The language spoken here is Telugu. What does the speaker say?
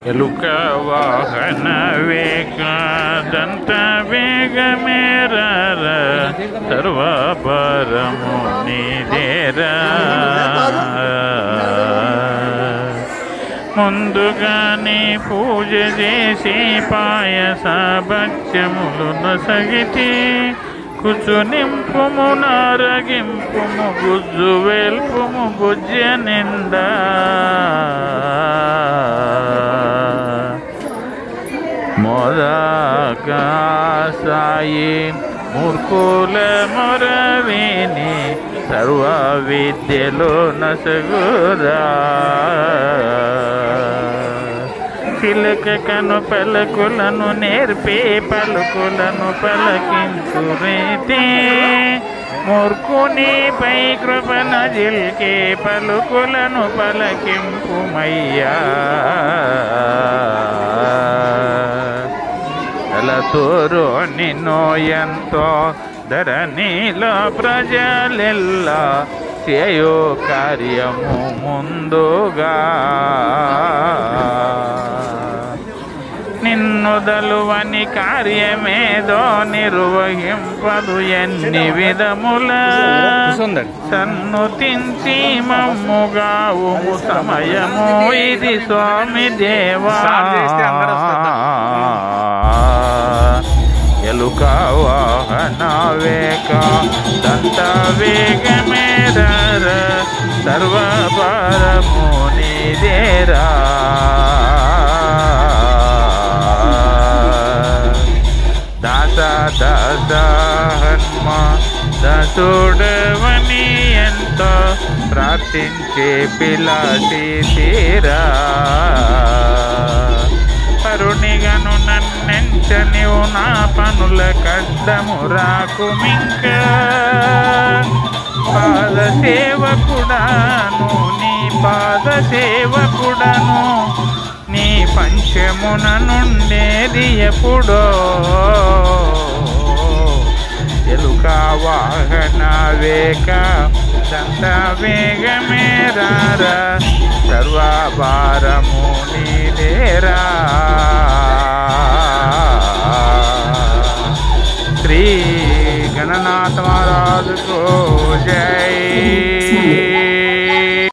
ఎలుక వాహన వేగదంత వేగమేరా సర్వపరము నీదేరా ముందుగానే పూజ చేసి పాయస భక్ష్యములు నొసగితి కుచు నింపుము నారగింపుము గుజ్జు వేల్పుము గుజ్జ నిండా మోదకాసాయి మూర్ఖుల మొరవిని సర్వ విద్యలో నసగురా చిలకను పలుకులను నేర్పే పలుకులను పలకించు రీతి మూర్ఖునిపై కృపణ జిల్కే పలుకులను పలకింపుమయ్యా తోరు నిన్ను ఎంతో ధరణిలో ప్రజలెల్లా చేయో కార్యము ముందుగా నిన్ను దలువని కార్యమేదో నిర్వహింపదు ఎన్ని విధముల సన్నుతించి మమ్ముగావు సమయము ఇది స్వామి దేవా ఎలుక వాహన వేగ దంత వేగమేరా సర్వపరము నీదేరా దాస దాస హన్మ దసుడవని ఎంతో ప్రార్థించే పిలాసి తీరా పరునిగను నన్నెంచ నీవు నా పనుల కడ్డము రాకుమింక పాద సేవకుడాను నీ పాద సేవకుడను నీ పంచమున నుండేది ఎప్పుడో ఎలుక వాహన వేగ దంత వేగమేరా సర్వభారము నీదేరా